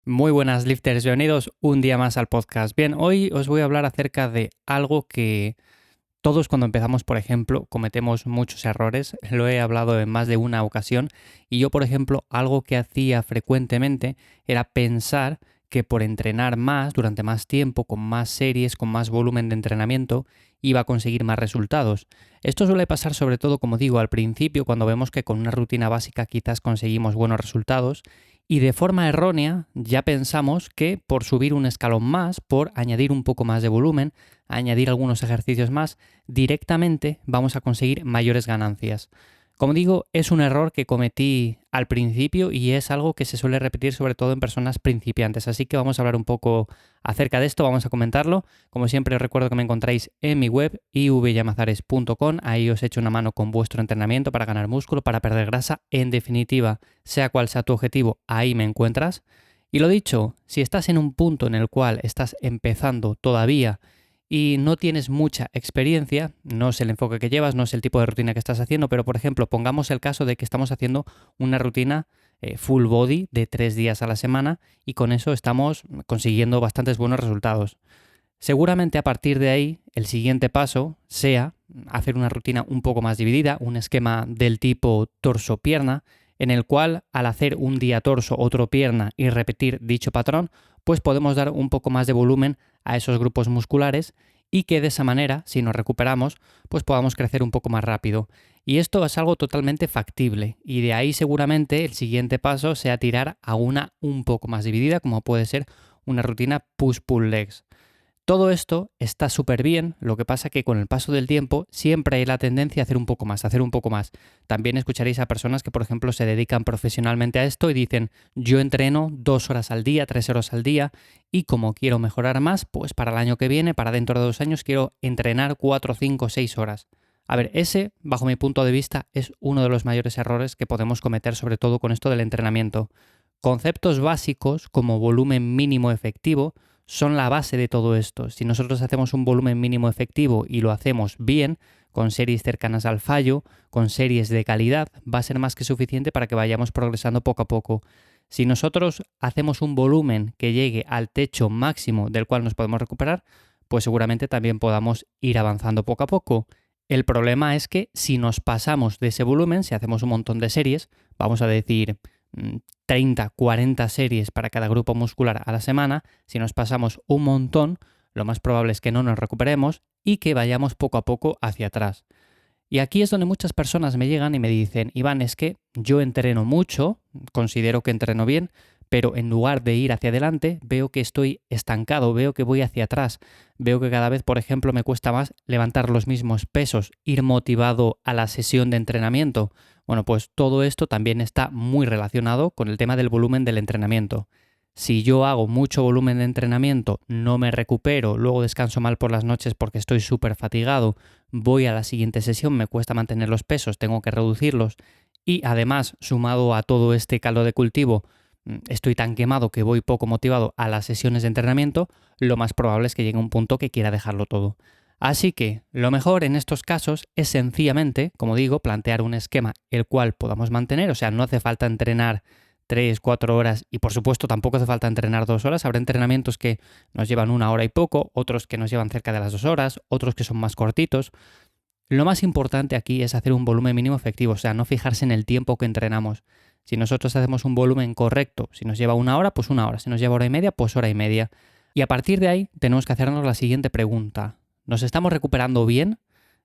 Muy buenas lifters, bienvenidos un día más al podcast. Bien, hoy os voy a hablar acerca de algo que todos cuando empezamos, por ejemplo, cometemos muchos errores. Lo he hablado en más de una ocasión y yo, por ejemplo, algo que hacía frecuentemente era pensar que por entrenar más, durante más tiempo, con más series, con más volumen de entrenamiento, iba a conseguir más resultados. Esto suele pasar sobre todo, como digo, al principio, cuando vemos que con una rutina básica quizás conseguimos buenos resultados y de forma errónea ya pensamos que por subir un escalón más, por añadir un poco más de volumen, añadir algunos ejercicios más, directamente vamos a conseguir mayores ganancias. Como digo, es un error que cometí al principio y es algo que se suele repetir sobre todo en personas principiantes. Así que vamos a hablar un poco acerca de esto, vamos a comentarlo. Como siempre os recuerdo que me encontráis en mi web ivyamazares.com. Ahí os echo una mano con vuestro entrenamiento para ganar músculo, para perder grasa. En definitiva, sea cual sea tu objetivo, ahí me encuentras. Y lo dicho, si estás en un punto en el cual estás empezando todavía y no tienes mucha experiencia, no es el enfoque que llevas, no es el tipo de rutina que estás haciendo, pero por ejemplo, pongamos el caso de que estamos haciendo una rutina full body de 3 días a la semana y con eso estamos consiguiendo bastantes buenos resultados. Seguramente a partir de ahí el siguiente paso sea hacer una rutina un poco más dividida, un esquema del tipo torso-pierna, en el cual al hacer un día torso, otro pierna y repetir dicho patrón, pues podemos dar un poco más de volumen a esos grupos musculares y que de esa manera, si nos recuperamos, pues podamos crecer un poco más rápido. Y esto es algo totalmente factible y de ahí seguramente el siguiente paso sea tirar a una un poco más dividida, como puede ser una rutina push-pull legs. Todo esto está súper bien, lo que pasa que con el paso del tiempo siempre hay la tendencia a hacer un poco más, a hacer un poco más. También escucharéis a personas que, por ejemplo, se dedican profesionalmente a esto y dicen, yo entreno 2 horas al día, 3 horas al día y como quiero mejorar más, pues para el año que viene, para dentro de 2 años, quiero entrenar 4, 5, 6 horas. A ver, ese, bajo mi punto de vista, es uno de los mayores errores que podemos cometer, sobre todo con esto del entrenamiento. Conceptos básicos como volumen mínimo efectivo son la base de todo esto. Si nosotros hacemos un volumen mínimo efectivo y lo hacemos bien, con series cercanas al fallo, con series de calidad, va a ser más que suficiente para que vayamos progresando poco a poco. Si nosotros hacemos un volumen que llegue al techo máximo del cual nos podemos recuperar, pues seguramente también podamos ir avanzando poco a poco. El problema es que si nos pasamos de ese volumen, si hacemos un montón de series, vamos a decir 30, 40 series para cada grupo muscular a la semana, si nos pasamos un montón, lo más probable es que no nos recuperemos y que vayamos poco a poco hacia atrás. Y aquí es donde muchas personas me llegan y me dicen, Iván, es que yo entreno mucho, considero que entreno bien, pero en lugar de ir hacia adelante, veo que estoy estancado, veo que voy hacia atrás, veo que cada vez, por ejemplo, me cuesta más levantar los mismos pesos, ir motivado a la sesión de entrenamiento. Bueno, pues todo esto también está muy relacionado con el tema del volumen del entrenamiento. Si yo hago mucho volumen de entrenamiento, no me recupero, luego descanso mal por las noches porque estoy súper fatigado, voy a la siguiente sesión, me cuesta mantener los pesos, tengo que reducirlos y además, sumado a todo este caldo de cultivo, estoy tan quemado que voy poco motivado a las sesiones de entrenamiento, lo más probable es que llegue un punto que quiera dejarlo todo. Así que lo mejor en estos casos es sencillamente, como digo, plantear un esquema el cual podamos mantener, o sea, no hace falta entrenar 3, 4 horas y por supuesto tampoco hace falta entrenar 2 horas. Habrá entrenamientos que nos llevan 1 hora y poco, otros que nos llevan cerca de las 2 horas, otros que son más cortitos. Lo más importante aquí es hacer un volumen mínimo efectivo, o sea, no fijarse en el tiempo que entrenamos. Si nosotros hacemos un volumen correcto, si nos lleva 1 hora, pues 1 hora, si nos lleva hora y media, pues hora y media. Y a partir de ahí tenemos que hacernos la siguiente pregunta. ¿Nos estamos recuperando bien?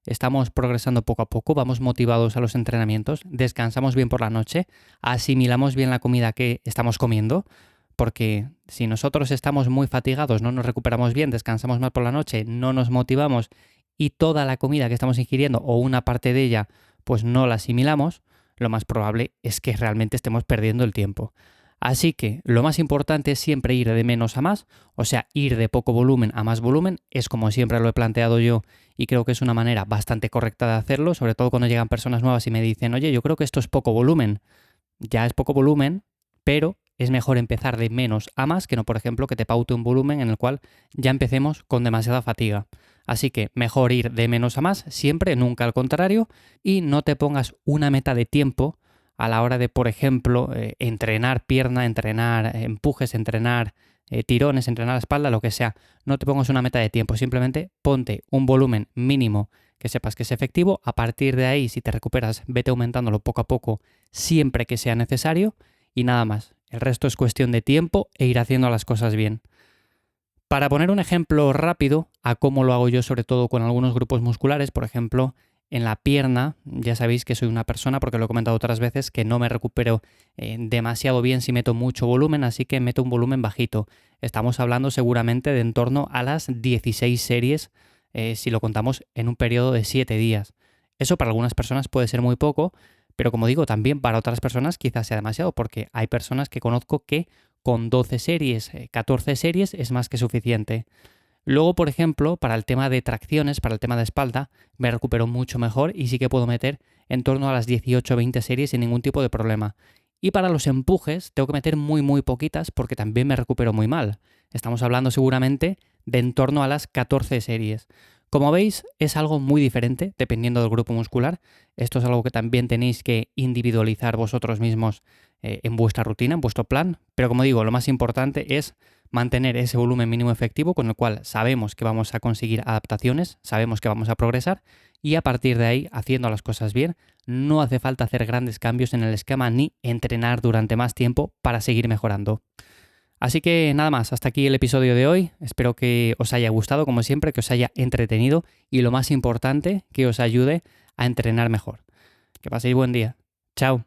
¿Estamos progresando poco a poco? ¿Vamos motivados a los entrenamientos? ¿Descansamos bien por la noche? ¿Asimilamos bien la comida que estamos comiendo? Porque si nosotros estamos muy fatigados, no nos recuperamos bien, descansamos mal por la noche, no nos motivamos y toda la comida que estamos ingiriendo o una parte de ella pues no la asimilamos, lo más probable es que realmente estemos perdiendo el tiempo. Así que lo más importante es siempre ir de menos a más, o sea, ir de poco volumen a más volumen, es como siempre lo he planteado yo y creo que es una manera bastante correcta de hacerlo, sobre todo cuando llegan personas nuevas y me dicen, oye, yo creo que esto es poco volumen. Ya es poco volumen, pero es mejor empezar de menos a más que no, por ejemplo, que te paute un volumen en el cual ya empecemos con demasiada fatiga. Así que mejor ir de menos a más, siempre, nunca al contrario, y no te pongas una meta de tiempo a la hora de, por ejemplo, entrenar pierna, entrenar empujes, entrenar tirones, entrenar la espalda, lo que sea. No te pongas una meta de tiempo, simplemente ponte un volumen mínimo que sepas que es efectivo. A partir de ahí, si te recuperas, vete aumentándolo poco a poco siempre que sea necesario y nada más. El resto es cuestión de tiempo e ir haciendo las cosas bien. Para poner un ejemplo rápido a cómo lo hago yo, sobre todo con algunos grupos musculares, por ejemplo, en la pierna, ya sabéis que soy una persona, porque lo he comentado otras veces, que no me recupero demasiado bien si meto mucho volumen, así que meto un volumen bajito. Estamos hablando seguramente de en torno a las 16 series si lo contamos en un periodo de 7 días. Eso para algunas personas puede ser muy poco, pero como digo, también para otras personas quizás sea demasiado, porque hay personas que conozco que con 12 series, 14 series es más que suficiente. Luego, por ejemplo, para el tema de tracciones, para el tema de espalda, me recupero mucho mejor y sí que puedo meter en torno a las 18 o 20 series sin ningún tipo de problema. Y para los empujes tengo que meter muy poquitas porque también me recupero muy mal. Estamos hablando seguramente de en torno a las 14 series. Como veis, es algo muy diferente dependiendo del grupo muscular. Esto es algo que también tenéis que individualizar vosotros mismos en vuestra rutina, en vuestro plan. Pero como digo, lo más importante es mantener ese volumen mínimo efectivo con el cual sabemos que vamos a conseguir adaptaciones, sabemos que vamos a progresar y a partir de ahí, haciendo las cosas bien, no hace falta hacer grandes cambios en el esquema ni entrenar durante más tiempo para seguir mejorando. Así que nada más, hasta aquí el episodio de hoy. Espero que os haya gustado, como siempre, que os haya entretenido y lo más importante, que os ayude a entrenar mejor. Que paséis buen día. Chao.